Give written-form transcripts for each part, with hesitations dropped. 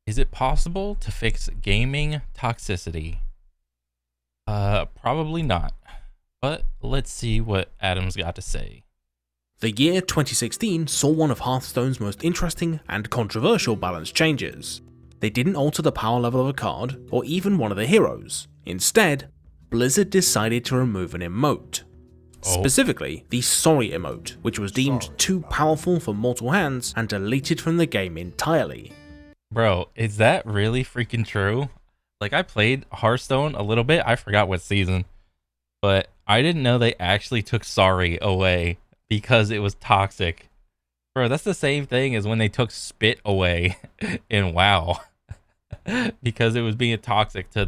Is it possible to fix gaming toxicity? Probably not. But let's see what Adam's got to say. The year 2016 saw one of Hearthstone's most interesting and controversial balance changes. They didn't alter the power level of a card, or even one of the heroes. Instead, Blizzard decided to remove an emote. Specifically, the sorry emote, which was deemed too powerful for mortal hands and deleted from the game entirely. Bro, is that really freaking true? Like, I played Hearthstone a little bit, I forgot what season, but I didn't know they actually took sorry away because it was toxic. Bro, that's the same thing as when they took spit away in WoW. Because it was being toxic to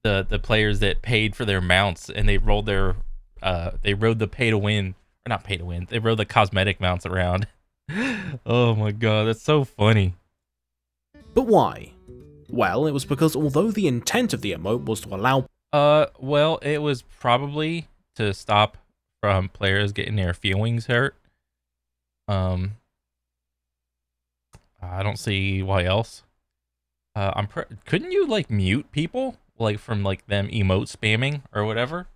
the players that paid for their mounts, and they rode the pay to win, or not pay to win, they rode the cosmetic mounts around. Oh my god, that's so funny. But why? Well, it was because although the intent of the emote was to allow well, it was probably to stop from players getting their feelings hurt. I don't see why else. Couldn't you like mute people like from like them emote spamming or whatever?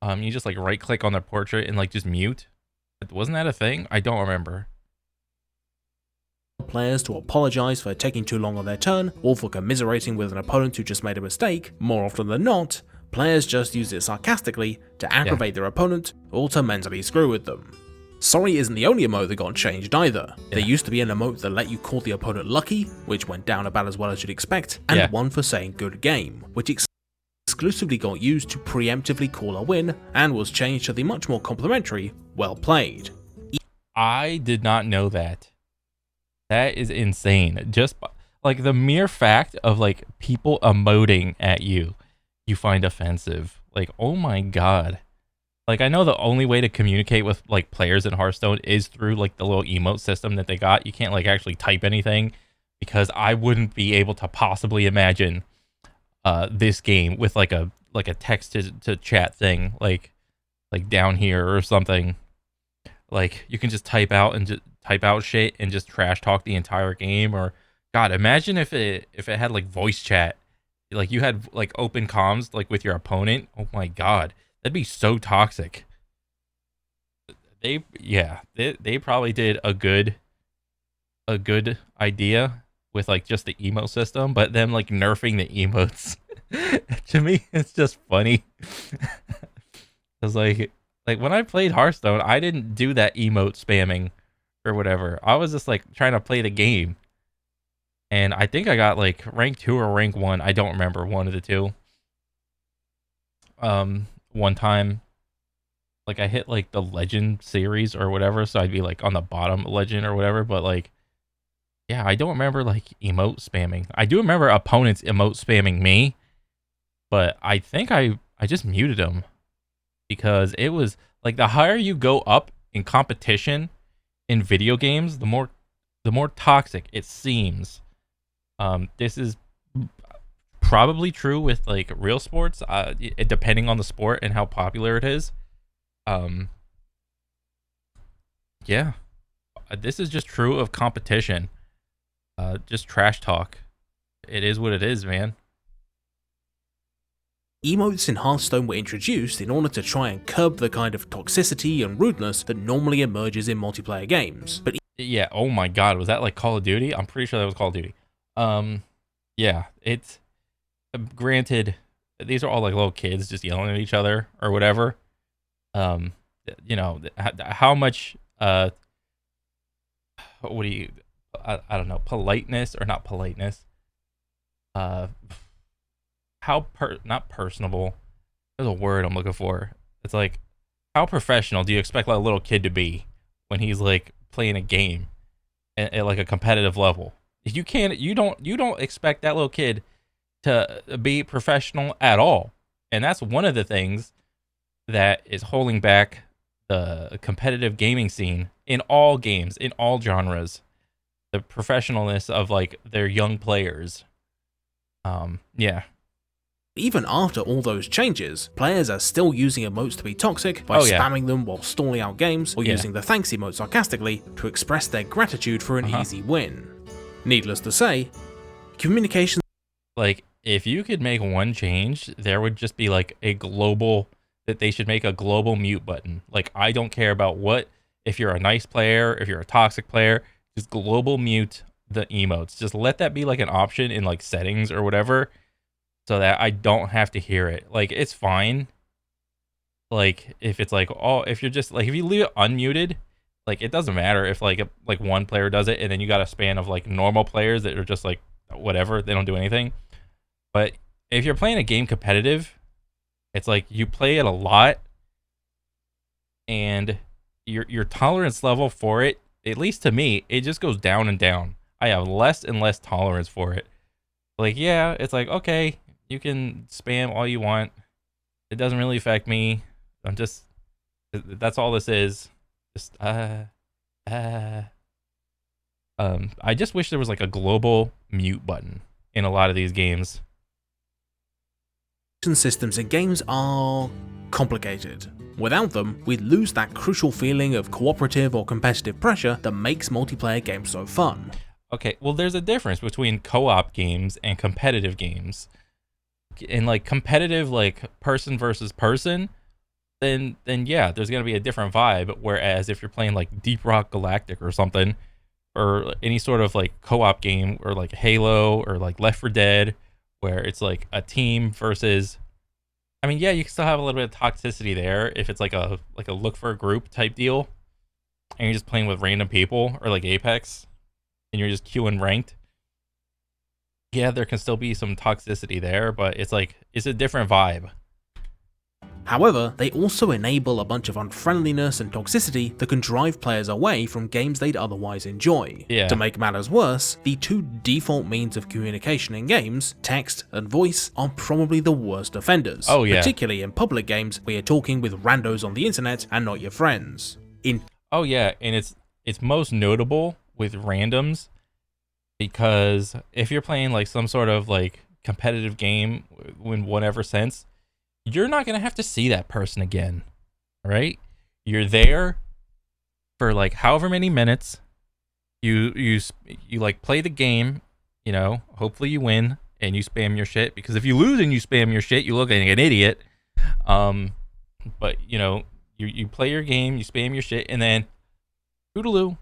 You just like right click on their portrait and like just mute. Wasn't that a thing? I don't remember. Players to apologise for taking too long on their turn, or for commiserating with an opponent who just made a mistake. More often than not, players just use it sarcastically to aggravate their opponent, or to mentally screw with them. Sorry isn't the only emote that got changed either. There used to be an emote that let you call the opponent lucky, which went down about as well as you'd expect, and one for saying good game, which exclusively got used to preemptively call a win, and was changed to the much more complimentary well played. I did not know that. That is insane. Just like the mere fact of like people emoting at you, you find offensive. Like, oh my god. Like, I know the only way to communicate with like players in Hearthstone is through like the little emote system that they got. You can't like actually type anything, because I wouldn't be able to possibly imagine this game with like a text to chat thing like down here or something. Like, you can just type out shit and just trash talk the entire game. Or god, imagine if it had like voice chat, like you had like open comms like with your opponent. Oh my god, that'd be so toxic. They probably did a good idea with like just the emote system, but them like nerfing the emotes to me it's just funny. It's like when I played Hearthstone, I didn't do that emote spamming or whatever. I was just like trying to play the game. And I think I got like rank 2 or rank 1. I don't remember, one of the two. One time, like I hit like the legend series or whatever, so I'd be like on the bottom legend or whatever, but like, yeah, I don't remember like emote spamming. I do remember opponents emote spamming me, but I think I just muted them, because it was like the higher you go up in competition in video games, the more toxic it seems. This is probably true with like real sports, depending on the sport and how popular it is. Yeah, this is just true of competition. Just trash talk. It is what it is, man. Emotes in Hearthstone were introduced in order to try and curb the kind of toxicity and rudeness that normally emerges in multiplayer games. But yeah, oh my god, was that like Call of Duty? I'm pretty sure that was Call of Duty. Yeah, it's granted, these are all like little kids just yelling at each other or whatever. You know, how much what do you, I don't know, politeness or not politeness, not personable, there's a word I'm looking for. It's like, how professional do you expect like a little kid to be when he's like playing a game at like a competitive level? You don't expect that little kid to be professional at all. And that's one of the things that is holding back the competitive gaming scene in all games, in all genres. The professionalness of like their young players. Yeah. Even after all those changes, players are still using emotes to be toxic by spamming them while stalling out games, or using the thanks emote sarcastically to express their gratitude for an easy win. Needless to say, communication Like, if you could make one change, there would just be like a global, that they should make a global mute button. Like, I don't care about if you're a nice player, if you're a toxic player, just global mute the emotes. Just let that be like an option in like settings or whatever, so that I don't have to hear it. Like, it's fine. Like, if it's like, oh, if you're just like, if you leave it unmuted, like, it doesn't matter if like one player does it and then you got a span of like normal players that are just like whatever, they don't do anything. But if you're playing a game competitive, it's like you play it a lot, and your tolerance level for it, at least to me, it just goes down and down. I have less and less tolerance for it. Like, yeah, it's like, okay, you can spam all you want. It doesn't really affect me. That's all this is. Just I just wish there was like a global mute button in a lot of these games. systems in games are complicated. Without them, we'd lose that crucial feeling of cooperative or competitive pressure that makes multiplayer games so fun. Okay, well, there's a difference between co-op games and competitive games. In like competitive, like person versus person, then yeah, there's gonna be a different vibe. Whereas if you're playing like Deep Rock Galactic or something, or any sort of like co-op game, or like Halo or like Left 4 Dead, where it's like a team versus, I mean, yeah, you can still have a little bit of toxicity there if it's like a look for a group type deal, and you're just playing with random people, or like Apex, and you're just queuing ranked. Yeah, there can still be some toxicity there, but it's like, it's a different vibe. However, they also enable a bunch of unfriendliness and toxicity that can drive players away from games they'd otherwise enjoy. Yeah. To make matters worse, the two default means of communication in games, text and voice, are probably the worst offenders. Oh yeah. Particularly in public games where you're talking with randos on the internet and not your friends. Oh yeah, and it's most notable with randoms, because if you're playing like some sort of like competitive game in whatever sense, you're not gonna have to see that person again, right? You're there for like however many minutes. You like play the game, you know. Hopefully you win and you spam your shit, because if you lose and you spam your shit, you look like an idiot. But you know, you play your game, you spam your shit, and then toodaloo,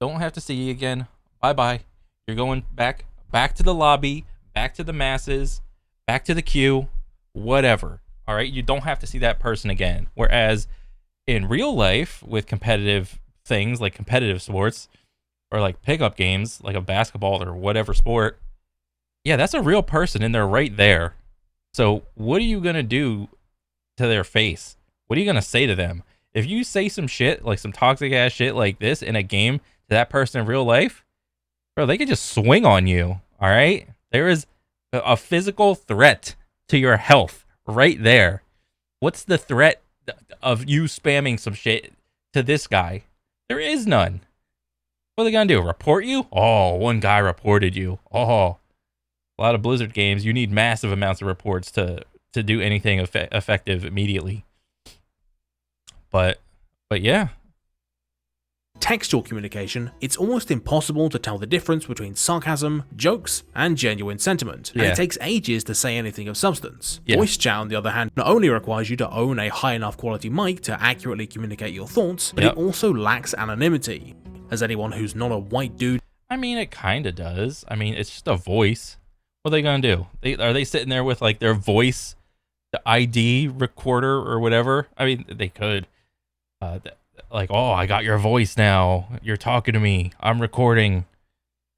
don't have to see you again. Bye bye. You're going back to the lobby, back to the masses, back to the queue, whatever. All right, you don't have to see that person again. Whereas in real life, with competitive things like competitive sports, or like pickup games, like a basketball or whatever sport, yeah, that's a real person and they're right there. So what are you gonna do to their face? What are you gonna say to them? If you say some shit, like some toxic ass shit like this in a game to that person in real life, bro, they could just swing on you. All right, there is a physical threat to your health right there. What's the threat of you spamming some shit to this guy? There is none. What are they gonna do? Report you? Oh, one guy reported you. Oh, a lot of Blizzard games, you need massive amounts of reports to do anything effective immediately. But yeah. Textual communication, it's almost impossible to tell the difference between sarcasm, jokes, and genuine sentiment, and Yeah. it takes ages to say anything of substance. Yeah. Voice chat, on the other hand, not only requires you to own a high enough quality mic to accurately communicate your thoughts, but Yep. it also lacks anonymity. As anyone who's not a white dude I mean, it kind of does. I mean, it's just a voice. What are they gonna do? Are they sitting there with like their voice, the ID recorder or whatever? I mean, they could. Like, oh, I got your voice now. You're talking to me. I'm recording.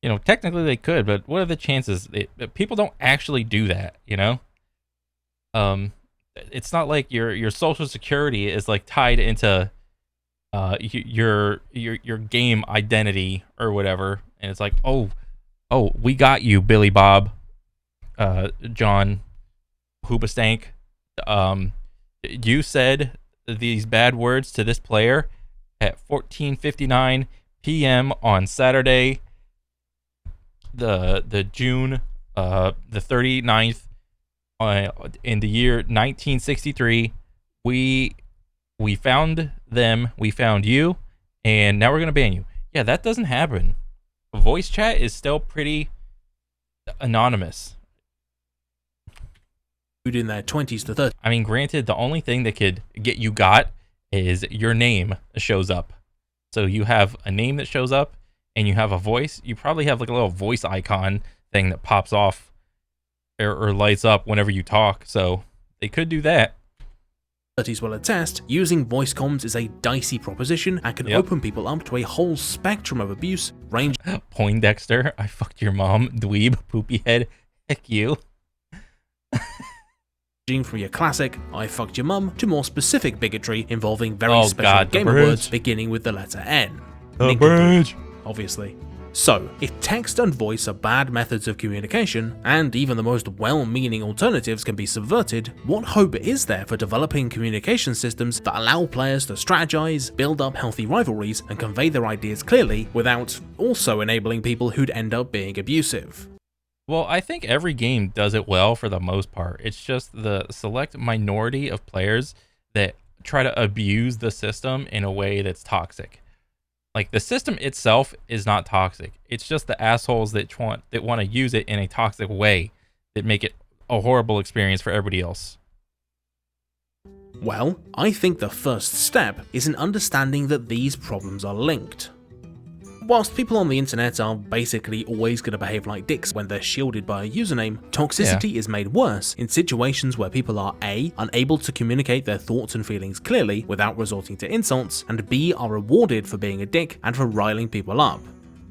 You know, technically they could, but what are the chances? People don't actually do that. You know. It's not like your social security is like tied into your game identity or whatever, and it's like, oh, we got you, Billy Bob, John Hoobastank. You said these bad words to this player at 14:59 p.m. on Saturday, the June the 39th, in the year 1963. We found them, we found you, and now we're gonna ban you. Yeah, that doesn't happen. voice chat is still pretty anonymous. In their 20s to 30s. I mean, granted, the only thing that could get you got is your name shows up. So you have a name that shows up and you have a voice. You probably have like a little voice icon thing that pops off or lights up whenever you talk. So they could do that. Will attest, using voice comms is a dicey proposition and can open people up to a whole spectrum of abuse, ranging Poindexter, I fucked your mom, dweeb, poopy head, heck you. from your classic "I fucked your mum" to more specific bigotry involving very special gamer words beginning with the letter N. The bridge! Obviously. So, if text and voice are bad methods of communication, and even the most well-meaning alternatives can be subverted, what hope is there for developing communication systems that allow players to strategize, build up healthy rivalries, and convey their ideas clearly, without also enabling people who'd end up being abusive? Well, I think every game does it well for the most part. It's just the select minority of players that try to abuse the system in a way that's toxic. Like, the system itself is not toxic. It's just the assholes that want to use it in a toxic way that make it a horrible experience for everybody else. Well, I think the first step is in understanding that these problems are linked. Whilst people on the internet are basically always going to behave like dicks when they're shielded by a username, toxicity is made worse in situations where people are A, unable to communicate their thoughts and feelings clearly without resorting to insults, and B, are rewarded for being a dick and for riling people up.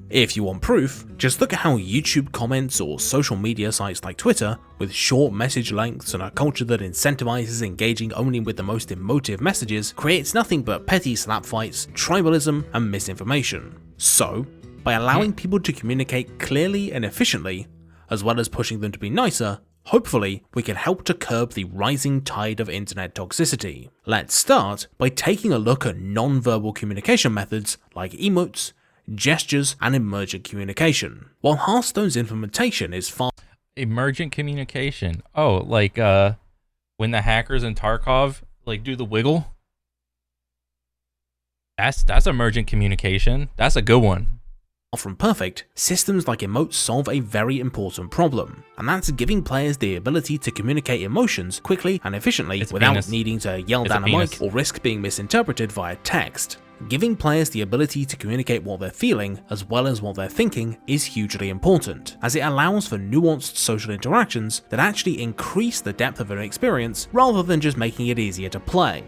If you want proof, just look at how YouTube comments or social media sites like Twitter, with short message lengths and a culture that incentivizes engaging only with the most emotive messages, creates nothing but petty slap fights, tribalism, and misinformation. So, by allowing people to communicate clearly and efficiently, as well as pushing them to be nicer, hopefully we can help to curb the rising tide of internet toxicity. Let's start by taking a look at non-verbal communication methods like emotes, gestures, and emergent communication. While Hearthstone's implementation is far emergent communication. Oh, like when the hackers in Tarkov like do the wiggle. That's emergent communication. That's a good one. From perfect, systems like emotes solve a very important problem, and that's giving players the ability to communicate emotions quickly and efficiently without needing to yell down a mic or risk being misinterpreted via text. Giving players the ability to communicate what they're feeling as well as what they're thinking is hugely important, as it allows for nuanced social interactions that actually increase the depth of an experience rather than just making it easier to play.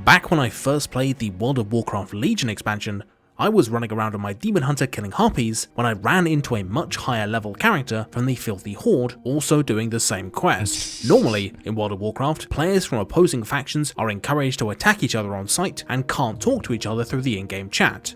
Back when I first played the World of Warcraft Legion expansion, I was running around on my Demon Hunter killing harpies when I ran into a much higher level character from the Filthy Horde also doing the same quest. Normally, in World of Warcraft, players from opposing factions are encouraged to attack each other on sight and can't talk to each other through the in-game chat.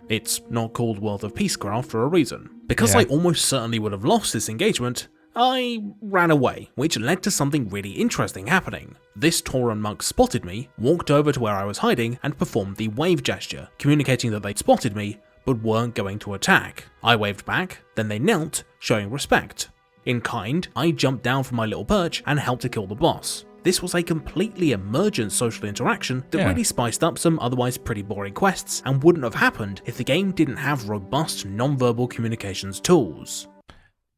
It's not called World of Peacecraft for a reason. Because I almost certainly would have lost this engagement, I ran away, which led to something really interesting happening. This Tauren monk spotted me, walked over to where I was hiding, and performed the wave gesture, communicating that they'd spotted me, but weren't going to attack. I waved back, then they knelt, showing respect. In kind, I jumped down from my little perch and helped to kill the boss. This was a completely emergent social interaction that really spiced up some otherwise pretty boring quests, and wouldn't have happened if the game didn't have robust non-verbal communications tools.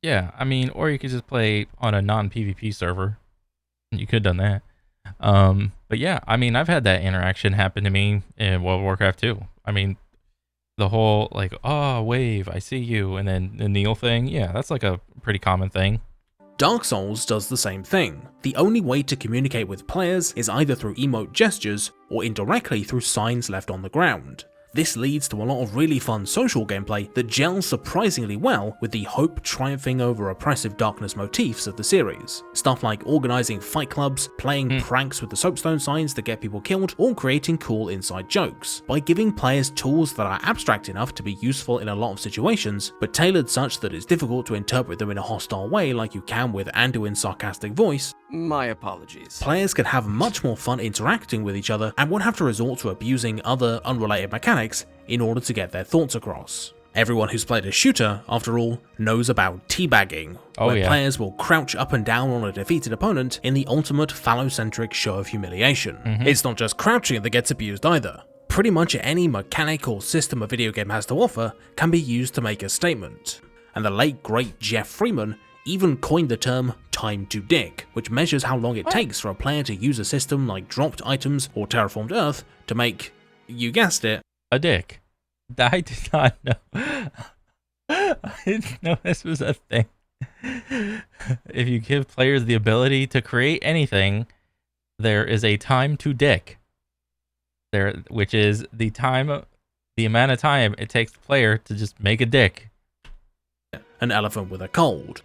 Yeah, I mean, or you could just play on a non-PvP server. You could have done that. But yeah, I mean, I've had that interaction happen to me in World of Warcraft 2. I mean, the whole, like, oh, wave, I see you, and then the kneel thing. Yeah, that's like a pretty common thing. Dark Souls does the same thing. The only way to communicate with players is either through emote gestures or indirectly through signs left on the ground. This leads to a lot of really fun social gameplay that gels surprisingly well with the hope triumphing over oppressive darkness motifs of the series. Stuff like organising fight clubs, playing pranks with the soapstone signs that get people killed, or creating cool inside jokes. By giving players tools that are abstract enough to be useful in a lot of situations, but tailored such that it's difficult to interpret them in a hostile way like you can with Anduin's sarcastic voice, my apologies. Players can have much more fun interacting with each other and won't have to resort to abusing other unrelated mechanics in order to get their thoughts across. Everyone who's played a shooter, after all, knows about teabagging, where players will crouch up and down on a defeated opponent in the ultimate phallocentric show of humiliation. It's not just crouching that gets abused either. Pretty much any mechanic or system a video game has to offer can be used to make a statement. And the late great Jeff Freeman even coined the term time to dick, which measures how long it takes for a player to use a system like dropped items or terraformed Earth to make, you guessed it, a dick. I did not know. I didn't know this was a thing. If you give players the ability to create anything, there is a time to dick. Which is the amount of time it takes the player to just make a dick. An elephant with a cold.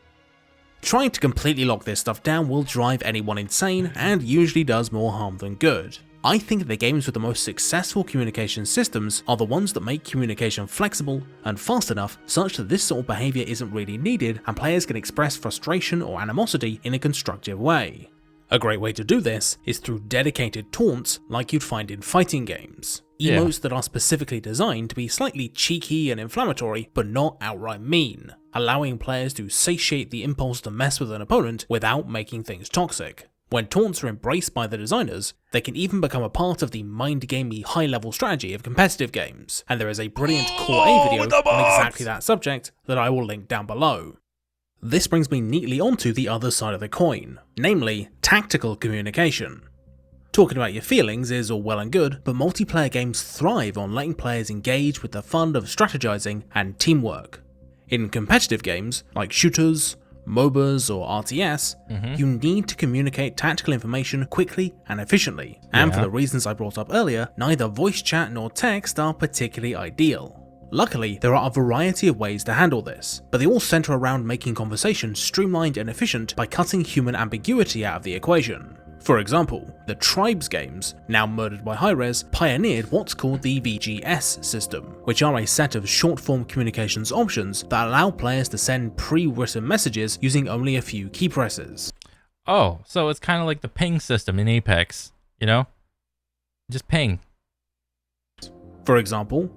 Trying to completely lock this stuff down will drive anyone insane and usually does more harm than good. I think the games with the most successful communication systems are the ones that make communication flexible and fast enough such that this sort of behaviour isn't really needed and players can express frustration or animosity in a constructive way. A great way to do this is through dedicated taunts like you'd find in fighting games. Emotes that are specifically designed to be slightly cheeky and inflammatory, but not outright mean, allowing players to satiate the impulse to mess with an opponent without making things toxic. When taunts are embraced by the designers, they can even become a part of the mind-gamey high-level strategy of competitive games, and there is a brilliant Core A video on exactly that subject that I will link down below. This brings me neatly onto the other side of the coin, namely tactical communication. Talking about your feelings is all well and good, but multiplayer games thrive on letting players engage with the fun of strategizing and teamwork. In competitive games, like shooters, MOBAs or RTS, you need to communicate tactical information quickly and efficiently, and for the reasons I brought up earlier, neither voice chat nor text are particularly ideal. Luckily, there are a variety of ways to handle this, but they all center around making conversation streamlined and efficient by cutting human ambiguity out of the equation. For example, the Tribes games, now murdered by Hi-Rez, pioneered what's called the VGS system, which are a set of short-form communications options that allow players to send pre-written messages using only a few key presses. Oh, so it's kind of like the ping system in Apex, you know? Just ping. For example,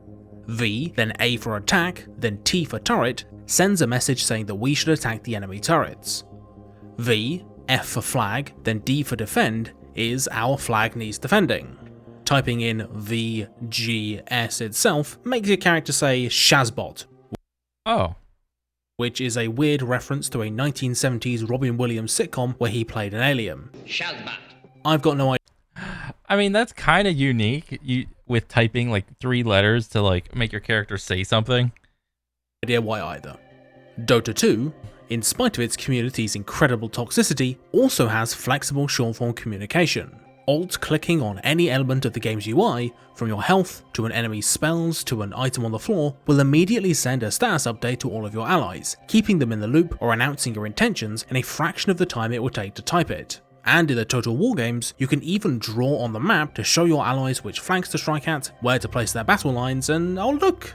V, then A for attack, then T for turret, sends a message saying that we should attack the enemy turrets. V, F for flag, then D for defend is our flag needs defending. Typing in VGS itself makes your character say Shazbot. Oh. Which is a weird reference to a 1970s Robin Williams sitcom where he played an alien. Shazbot. I've got no idea. I mean, that's kind of unique with typing like 3 letters to like make your character say something. Why either. Dota 2, in spite of its community's incredible toxicity, also has flexible short-form communication. Alt-clicking on any element of the game's UI, from your health to an enemy's spells to an item on the floor, will immediately send a status update to all of your allies, keeping them in the loop or announcing your intentions in a fraction of the time it would take to type it. And in the Total War games, you can even draw on the map to show your allies which flanks to strike at, where to place their battle lines, and oh look!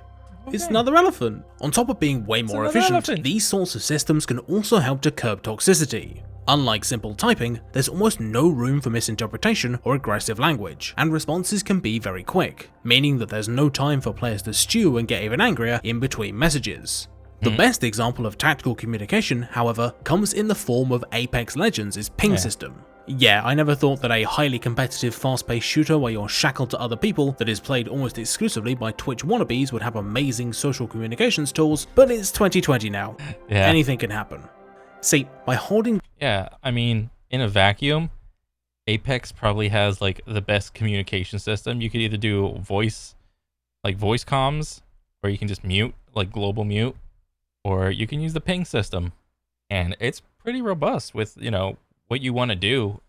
It's another elephant. On top of being way more efficient, these sorts of systems can also help to curb toxicity. Unlike simple typing, there's almost no room for misinterpretation or aggressive language, and responses can be very quick, meaning that there's no time for players to stew and get even angrier in between messages. The best example of tactical communication, however, comes in the form of Apex Legends' ping system. Yeah, I never thought that a highly competitive fast-paced shooter where you're shackled to other people that is played almost exclusively by Twitch wannabes would have amazing social communications tools, but it's 2020 now. Anything can happen. See, by holding... Yeah, I mean, in a vacuum, Apex probably has like the best communication system. You could either do voice comms, or you can just mute, like global mute, or you can use the ping system. And it's pretty robust with, you know, what you want to do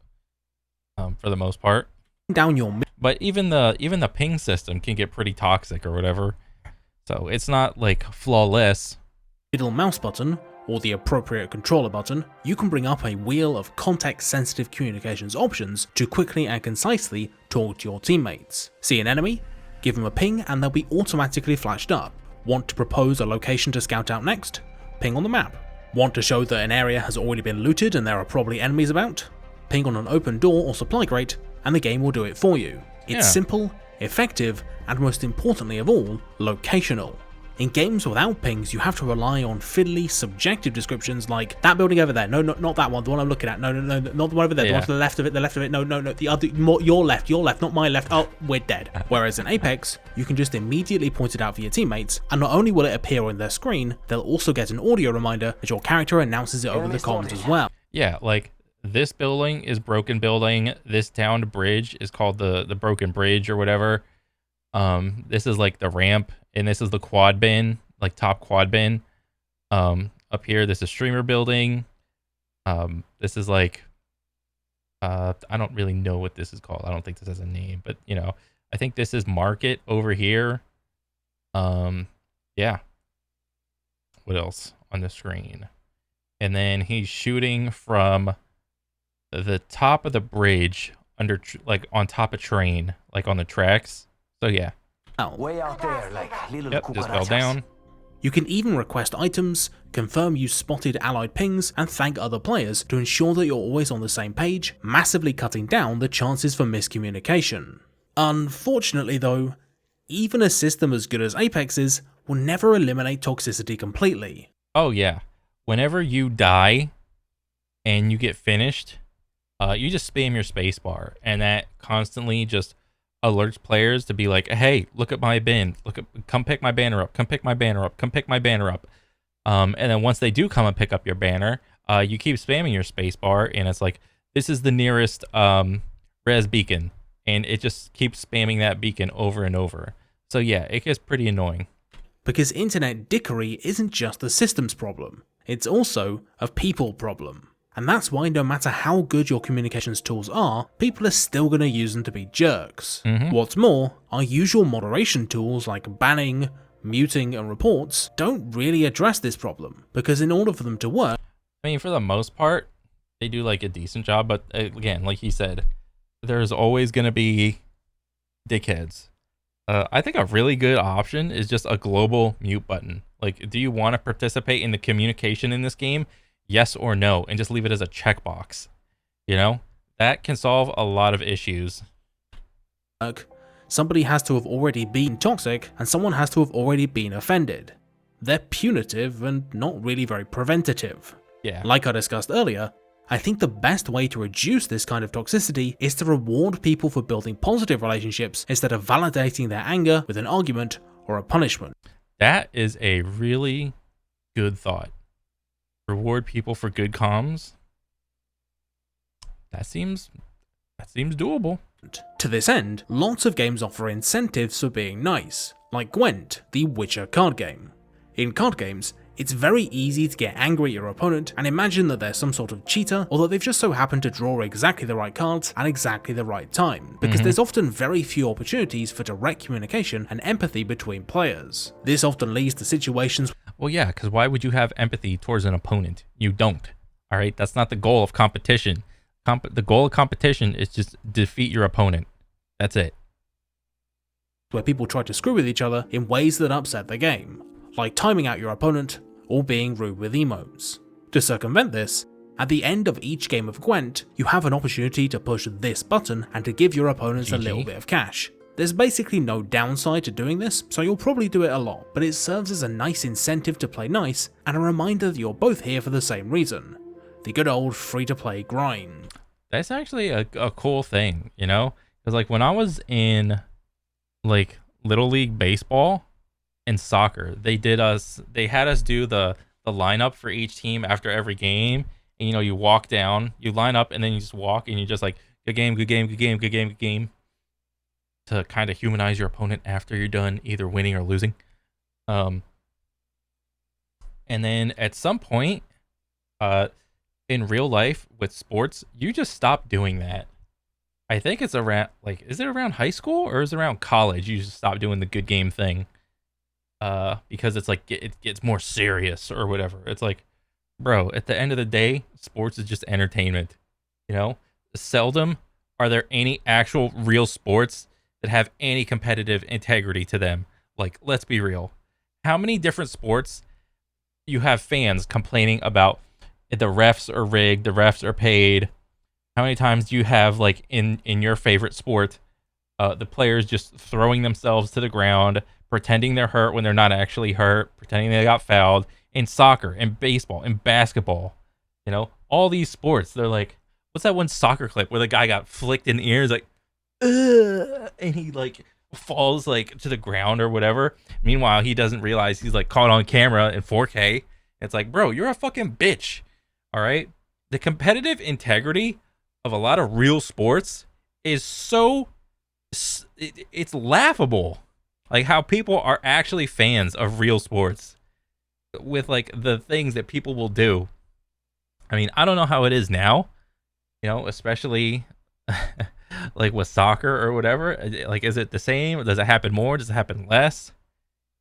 for the most part. But even the ping system can get pretty toxic or whatever. So it's not like flawless. Middle mouse button, or the appropriate controller button, you can bring up a wheel of context-sensitive communications options to quickly and concisely talk to your teammates. See an enemy? Give them a ping and they'll be automatically flashed up. Want to propose a location to scout out next? Ping on the map. Want to show that an area has already been looted and there are probably enemies about? Ping on an open door or supply crate, and the game will do it for you. It's simple, effective, and most importantly of all, locational. In games without pings, you have to rely on fiddly, subjective descriptions like, that building over there, no, not that one, the one I'm looking at, no, not the one over there, the one to the left of it, no, the other, your left, not my left, oh, we're dead. Whereas in Apex, you can just immediately point it out for your teammates, and not only will it appear on their screen, they'll also get an audio reminder that your character announces it over the comms as well. Yeah, like, this building is broken building, this downed bridge is called the broken bridge or whatever. This is like the ramp, and this is the quad bin, like top quad bin. Up here, this is streamer building. This is like, I don't really know what this is called. I don't think this has a name, but you know, I think this is market over here. Yeah. What else on the screen? And then he's shooting from the top of the bridge under, like on top of train, like on the tracks. So yeah. Way out there, like little Just fell down. You can even request items, confirm you spotted allied pings, and thank other players to ensure that you're always on the same page, massively cutting down the chances for miscommunication. Unfortunately though, even a system as good as Apex's will never eliminate toxicity completely. Oh yeah. Whenever you die and you get finished, you just spam your spacebar, and that constantly just alerts players to be like, hey, look at my bin, come pick my banner up, come pick my banner up, come pick my banner up. And then once they do come and pick up your banner, you keep spamming your spacebar, and it's like, this is the nearest res beacon, and it just keeps spamming that beacon over and over. So yeah, it gets pretty annoying. Because internet dickery isn't just a systems problem, it's also a people problem. And that's why no matter how good your communications tools are, people are still going to use them to be jerks. What's more, our usual moderation tools like banning, muting, and reports don't really address this problem, because in order for them to work, I mean, for the most part, they do like a decent job, but again, like he said, there's always going to be dickheads. I think a really good option is just a global mute button. Like, do you want to participate in the communication in this game? Yes or no, and just leave it as a checkbox. You know, that can solve a lot of issues. Somebody has to have already been toxic, and someone has to have already been offended. They're punitive and not really very preventative. Yeah. Like I discussed earlier, I think the best way to reduce this kind of toxicity is to reward people for building positive relationships instead of validating their anger with an argument or a punishment. That is a really good thought. Reward people for good comms. That seems doable. To this end, lots of games offer incentives for being nice, like Gwent, the Witcher card game. In card games, it's very easy to get angry at your opponent and imagine that they're some sort of cheater, or that they've just so happened to draw exactly the right cards at exactly the right time, because there's often very few opportunities for direct communication and empathy between players. This often leads to situations. Well, yeah, because why would you have empathy towards an opponent? You don't. All right, that's not the goal of competition. The goal of competition is just defeat your opponent. That's it. Where people try to screw with each other in ways that upset the game, like timing out your opponent or being rude with emotes. To circumvent this, at the end of each game of Gwent, you have an opportunity to push this button and to give your opponents a little bit of cash. There's basically no downside to doing this, so you'll probably do it a lot, but it serves as a nice incentive to play nice and a reminder that you're both here for the same reason. The good old free-to-play grind. That's actually a cool thing, you know? Because like when I was in like Little League Baseball and soccer, they had us do the lineup for each team after every game. And you know, you walk down, you line up, and then you just walk, and you just like, good game, good game, good game, good game, good game, to kind of humanize your opponent after you're done either winning or losing. And then at some point, in real life with sports, you just stop doing that. I think it's around, like, is it around high school or is it around college? You just stop doing the good game thing. Because it's like, it gets more serious or whatever. It's like, bro, at the end of the day, sports is just entertainment. You know, seldom are there any actual real sports that have any competitive integrity to them. Like, let's be real. How many different sports you have fans complaining about the refs are rigged, the refs are paid? How many times do you have, like, in your favorite sport, the players just throwing themselves to the ground, pretending they're hurt when they're not actually hurt, pretending they got fouled, in soccer, in baseball, in basketball, you know, all these sports. They're like, what's that one soccer clip where the guy got flicked in the ears, like, ugh, and he like falls like to the ground or whatever. Meanwhile, he doesn't realize he's like caught on camera in 4K. It's like, bro, you're a fucking bitch. All right. The competitive integrity of a lot of real sports is so, it's laughable. Like how people are actually fans of real sports with like the things that people will do. I mean, I don't know how it is now, you know, especially like with soccer or whatever. Like, is it the same? Does it happen more? Does it happen less?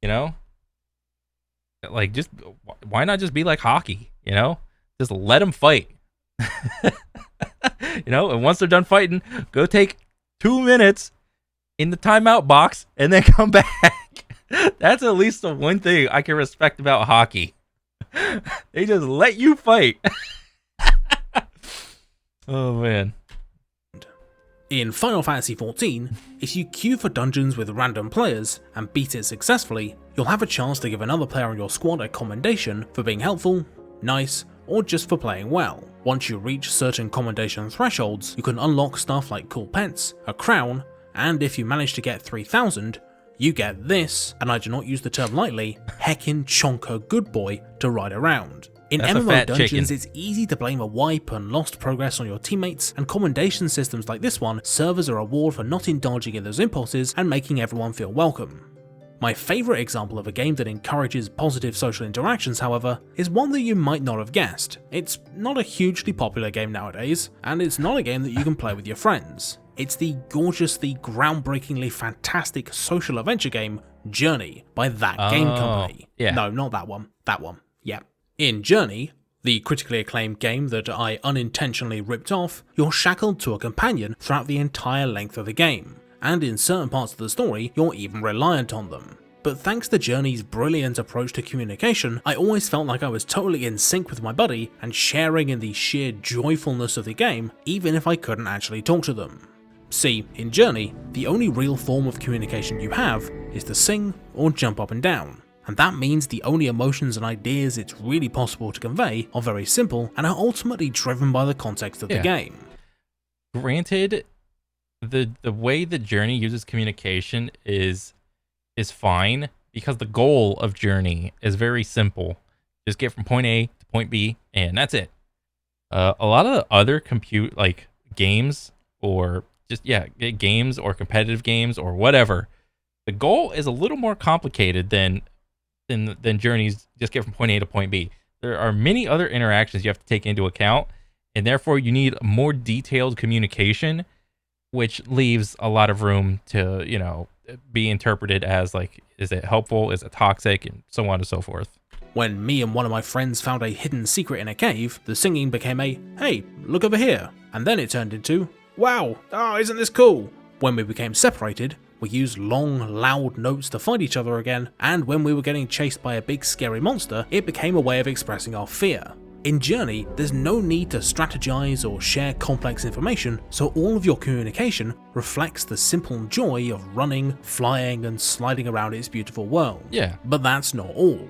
You know, like, just why not just be like hockey? You know, just let them fight. You know, and once they're done fighting, go take 2 minutes in the timeout box and then come back. That's at least the one thing I can respect about hockey. They just let you fight. Oh man. In Final Fantasy XIV, if you queue for dungeons with random players and beat it successfully, you'll have a chance to give another player on your squad a commendation for being helpful, nice, or just for playing well. Once you reach certain commendation thresholds, you can unlock stuff like cool pets, a crown, and if you manage to get 3000, you get this, and I do not use the term lightly, heckin' chonker good boy to ride around. In That's MMO dungeons, it's easy to blame a wipe and lost progress on your teammates, and commendation systems like this one serve as a reward for not indulging in those impulses and making everyone feel welcome. My favourite example of a game that encourages positive social interactions, however, is one that you might not have guessed. It's not a hugely popular game nowadays, and it's not a game that you can play with your friends. It's the gorgeously, groundbreakingly fantastic social adventure game, Journey, by That Game Company. Yeah. No, not that one. That one. Yeah. In Journey, the critically acclaimed game that I unintentionally ripped off, you're shackled to a companion throughout the entire length of the game, and in certain parts of the story, you're even reliant on them. But thanks to Journey's brilliant approach to communication, I always felt like I was totally in sync with my buddy and sharing in the sheer joyfulness of the game, even if I couldn't actually talk to them. See, in Journey, the only real form of communication you have is to sing or jump up and down. And that means the only emotions and ideas it's really possible to convey are very simple and are ultimately driven by the context of the game. Granted, the way that Journey uses communication is fine, because the goal of Journey is very simple. Just get from point A to point B, and that's it. A lot of the other games, or just games or competitive games or whatever, the goal is a little more complicated than Journey's just get from point A to point B. There are many other interactions you have to take into account, and therefore you need more detailed communication, which leaves a lot of room to, you know, be interpreted as like, is it helpful, is it toxic, and so on and so forth. When me and one of my friends found a hidden secret in a cave, the singing became a, hey, look over here, and then it turned into, wow, isn't this cool? When we became separated, we used long, loud notes to fight each other again, and when we were getting chased by a big scary monster, it became a way of expressing our fear. In Journey, there's no need to strategize or share complex information, so all of your communication reflects the simple joy of running, flying, and sliding around its beautiful world. Yeah. But that's not all.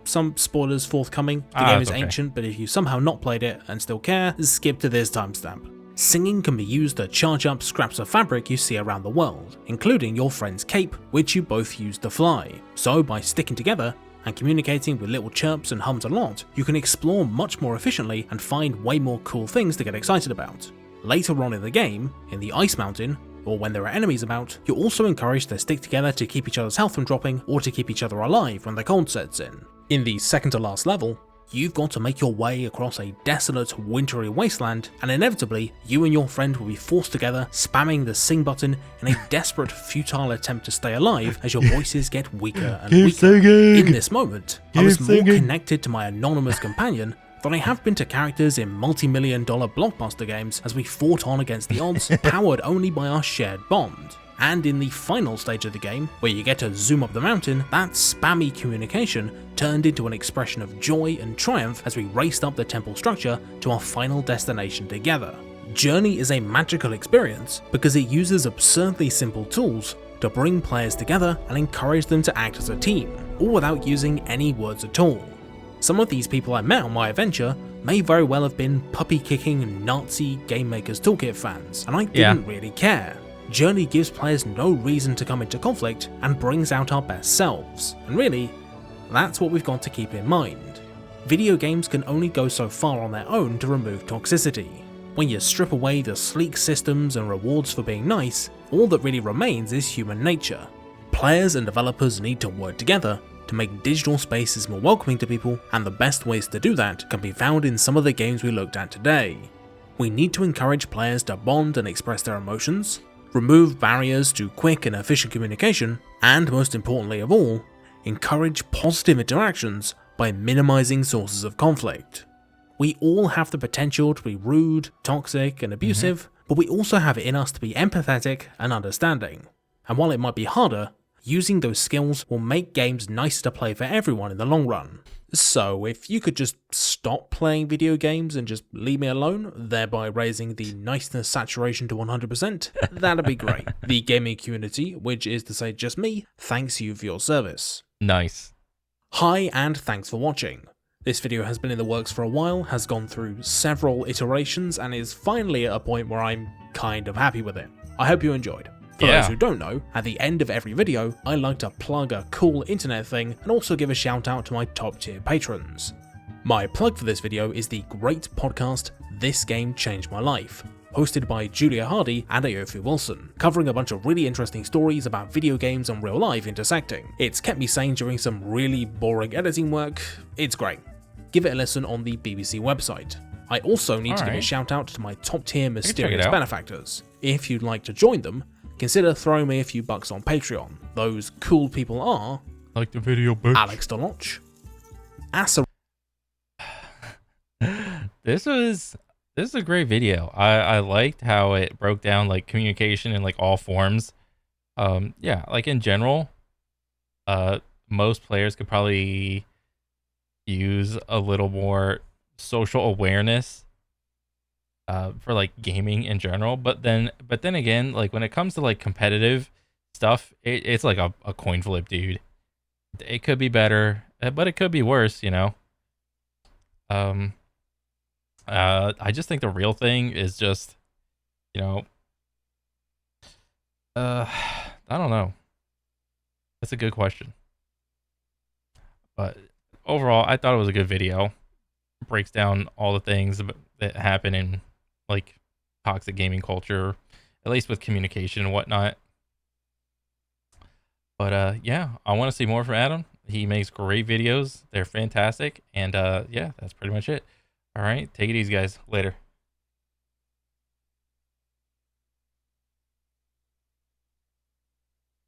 Some spoilers forthcoming. The game is ancient, but if you somehow not played it and still care, skip to this timestamp. Singing can be used to charge up scraps of fabric you see around the world, including your friend's cape, which you both use to fly. So by sticking together and communicating with little chirps and hums a lot, you can explore much more efficiently and find way more cool things to get excited about. Later on in the game, in the Ice Mountain, or when there are enemies about, you're also encouraged to stick together to keep each other's health from dropping, or to keep each other alive when the cold sets in. In the second to last level, you've got to make your way across a desolate, wintry wasteland, and inevitably, you and your friend will be forced together, spamming the sing button in a desperate, futile attempt to stay alive as your voices get weaker and weaker. In this moment, I was more connected to my anonymous companion than I have been to characters in multi-million-dollar blockbuster games as we fought on against the odds, powered only by our shared bond. And in the final stage of the game, where you get to zoom up the mountain, that spammy communication turned into an expression of joy and triumph as we raced up the temple structure to our final destination together. Journey is a magical experience because it uses absurdly simple tools to bring players together and encourage them to act as a team, all without using any words at all. Some of these people I met on my adventure may very well have been puppy-kicking Nazi Game Maker's Toolkit fans, and I didn't really care. Journey gives players no reason to come into conflict and brings out our best selves, and really, that's what we've got to keep in mind. Video games can only go so far on their own to remove toxicity. When you strip away the sleek systems and rewards for being nice, all that really remains is human nature. Players and developers need to work together to make digital spaces more welcoming to people, and the best ways to do that can be found in some of the games we looked at today. We need to encourage players to bond and express their emotions, remove barriers to quick and efficient communication, and most importantly of all, encourage positive interactions by minimizing sources of conflict. We all have the potential to be rude, toxic, and abusive, but we also have it in us to be empathetic and understanding. And while it might be harder, using those skills will make games nicer to play for everyone in the long run. So if you could just stop playing video games and just leave me alone, thereby raising the niceness saturation to 100%, that'd be great. The gaming community, which is to say just me, thanks you for your service. Nice. Hi and thanks for watching. This video has been in the works for a while, has gone through several iterations, and is finally at a point where I'm kind of happy with it. I hope you enjoyed. For those who don't know, at the end of every video, I like to plug a cool internet thing and also give a shout out to my top tier patrons. My plug for this video is the great podcast This Game Changed My Life, hosted by Julia Hardy and Aofi Wilson, covering a bunch of really interesting stories about video games and real life intersecting. It's kept me sane during some really boring editing work. It's great. Give it a listen on the BBC website. I also need to give a shout out to my top tier mysterious benefactors. If you'd like to join them, consider throwing me a few bucks on Patreon. Those cool people are Like the video, bitch. Alex Deloch, Asa. This is a great video. I liked how it broke down like communication in like all forms. Yeah, like in general, most players could probably use a little more social awareness for like gaming in general, but then again, like when it comes to like competitive stuff, it's like a coin flip, dude. It could be better, but it could be worse, you know. I just think the real thing is just, you know, I don't know. That's a good question. But overall, I thought it was a good video. It breaks down all the things that happen in like toxic gaming culture, at least with communication and whatnot. But yeah, I want to see more from Adam. He makes great videos. They're fantastic. And yeah, that's pretty much it. All right, take it easy, guys. Later.